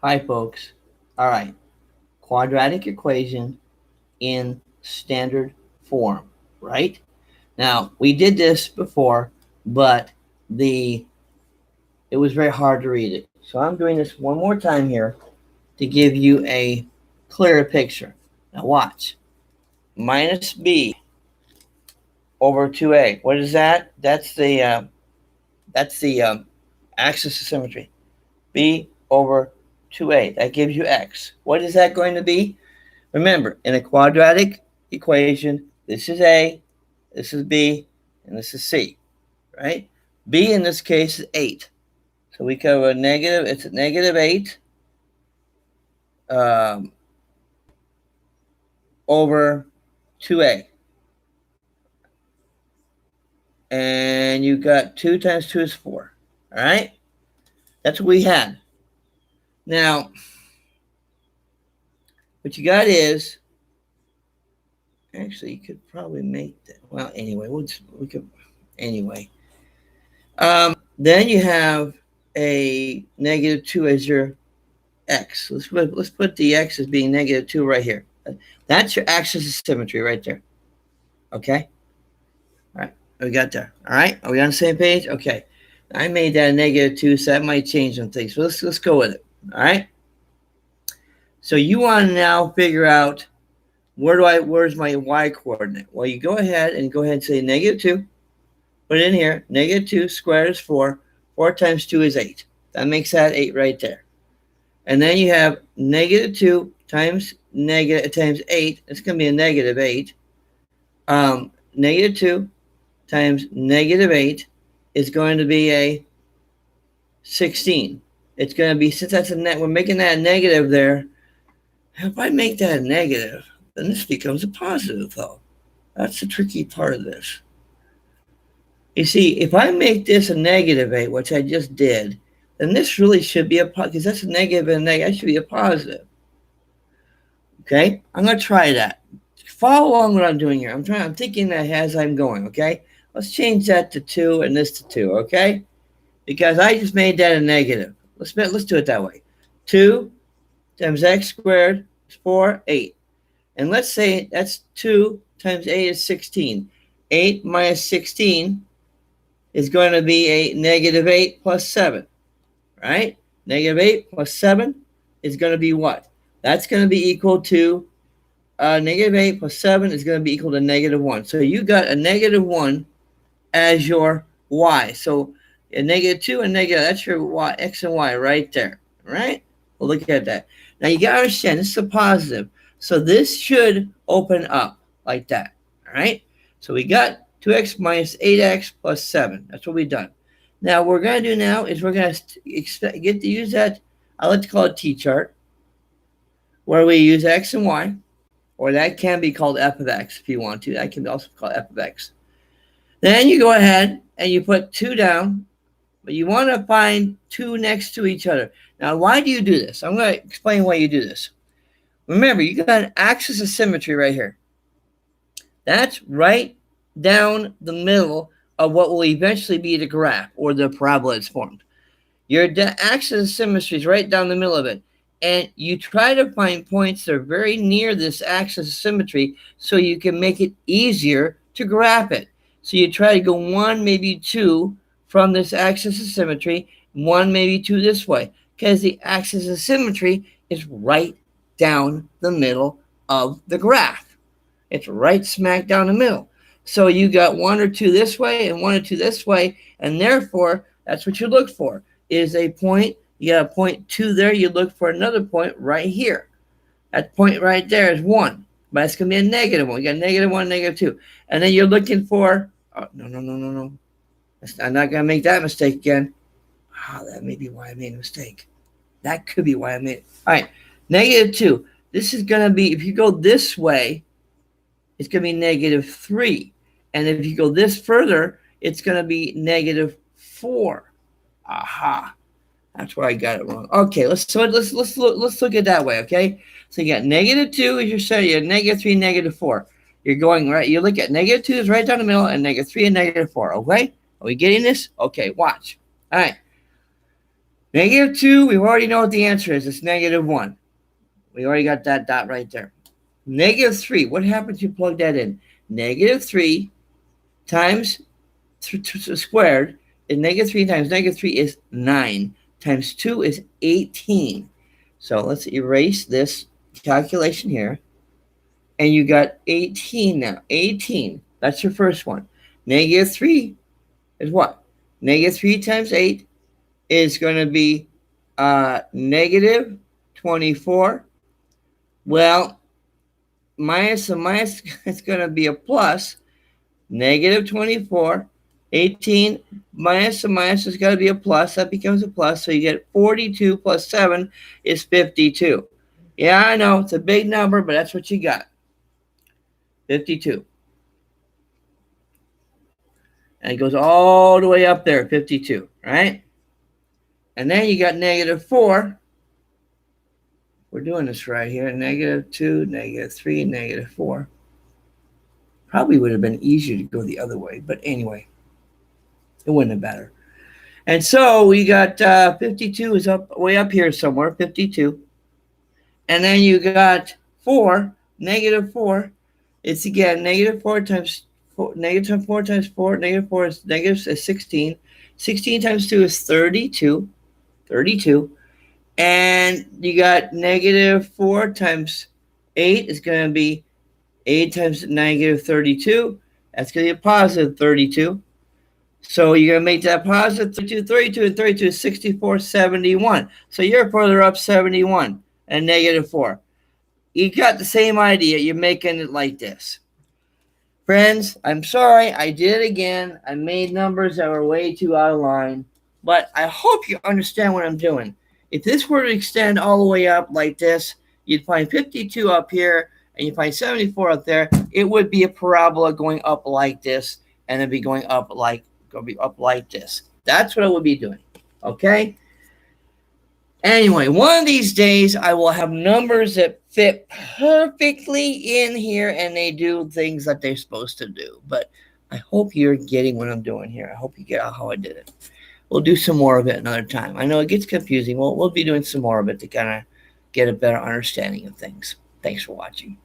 Hi, folks. All right. Quadratic equation in standard form, right? Now, we did this before, but the it was very hard to read it. So I'm doing this one more time here to give you a clearer picture. Now watch. Minus b over 2a. What is that? That's the axis of symmetry. B over 2a. That gives you x. What is that going to be? Remember, in a quadratic equation, this is a, this is b, and this is c, right? B in this case is 8. So we cover a negative, it's a negative 8 um, over 2a. And you got 2 times 2 is 4. All right? That's what we had. Now, what you got is, actually, you could probably make that. Well, anyway, we could, anyway. Then you have a negative 2 as your x. Let's put the x as being negative 2 right here. That's your axis of symmetry right there. Okay? All right. We got there. All right? Are we on the same page? Okay. I made that a negative 2, so that might change some things. So let's go with it. All right? So you want to now figure out where's my y coordinate? Well, you go ahead and say negative 2. Put it in here. Negative 2 squared is 4. 4 times 2 is 8. That makes that 8 right there. And then you have negative 2 times 8. It's going to be a negative 8. Negative 2 times negative 8 is going to be a 16. It's going to be, since that's a net, we're making that a negative there. If I make that a negative, then this becomes a positive, though. That's the tricky part of this. You see, if I make this a negative 8, which I just did, then this really should be a positive, because that's a negative and a negative. That should be a positive. Okay? I'm going to try that. Follow along what I'm doing here. I'm thinking that as I'm going, okay? Let's change that to 2 and this to 2, okay? Because I just made that a negative. Let's do it that way. 2 times x squared is 4, 8. And let's say that's 2 times 8 is 16. 8 minus 16 is going to be a negative 8 plus 7, right? Negative 8 plus 7 is going to be what? That's going to be equal to negative 8 plus 7 is going to be equal to negative 1. So you got a negative 1 as your y. So a negative 2 and negative, that's your y, x and y right there, right? Well, look at that. Now you got to understand, this is a positive. So this should open up like that, all right? So we got 2x minus 8x plus 7. That's what we've done. Now, what we're going to do now is we're going to get to use that, I like to call it t-chart, where we use x and y, or that can be called f of x if you want to. That can be also called f of x. Then you go ahead and you put 2 down, but you want to find 2 next to each other. Now, why do you do this? I'm going to explain why you do this. Remember, you got an axis of symmetry right here. That's right down the middle of what will eventually be the graph or the parabola it's formed. Your axis of symmetry is right down the middle of it. And you try to find points that are very near this axis of symmetry so you can make it easier to graph it. So you try to go 1, maybe 2 from this axis of symmetry, 1, maybe 2 this way, because the axis of symmetry is right down the middle of the graph. It's right smack down the middle. So you got 1 or 2 this way and 1 or 2 this way, and therefore that's what you look for, is a point. You got a point 2 there, you look for another point right here. That point right there is 1, but it's going to be a negative 1. You got negative 1, negative 2. And then you're looking for, oh, no. I'm not going to make that mistake again. That may be why I made a mistake. That could be why I made it. All right, negative 2. This is going to be, if you go this way, it's going to be negative 3. And if you go this further, it's going to be negative 4. Aha. That's where I got it wrong. Okay, let's look at it that way, okay? So you got negative 2 as your set, you have negative 3, negative 4. You're going right, you look at negative 2 is right down the middle, and negative 3 and negative 4, okay? Are we getting this? Okay, watch. All right. Negative 2, we already know what the answer is. It's negative 1. We already got that dot right there. Negative 3, what happens if you plug that in? Negative 3 times squared is negative 3 times negative 3 is 9. Times 2 is 18. So let's erase this calculation here. And you got 18 now. 18. That's your first one. Negative 3 is what? Negative 3 times 8 is going to be negative 24. Well, minus a minus is going to be a plus. Negative 24. 18 minus a minus is going to be a plus. That becomes a plus. So you get 42 plus 7 is 52. Yeah, I know. It's a big number, but that's what you got. 52. And it goes all the way up there, 52, right? And then you got negative 4. We're doing this right here. Negative 2, negative 3, negative 4. Probably would have been easier to go the other way. But anyway, it wouldn't have mattered. And so we got 52 is up way up here somewhere, 52. And then you got 4, negative 4. It's again negative 4 times 4, negative 4 times 4. Negative 4 is negative is 16. 16 times 2 is 32. 32. And you got negative 4 times 8 is going to be 8 times negative 32. That's going to be a positive 32. So you're going to make that positive 32, 32, and 32 is 64, 71. So you're further up 71 and negative 4. You got the same idea. You're making it like this. Friends, I'm sorry. I did it again. I made numbers that were way too out of line. But I hope you understand what I'm doing. If this were to extend all the way up like this, you'd find 52 up here, and you find 74 up there. It would be a parabola going up like this, and it'd be going up like this. That's what I would be doing. Okay? Anyway, one of these days I will have numbers that fit perfectly in here and they do things that they're supposed to do. But I hope you're getting what I'm doing here. I hope you get how I did it. We'll do some more of it another time. I know it gets confusing. We'll be doing some more of it to kind of get a better understanding of things. Thanks for watching.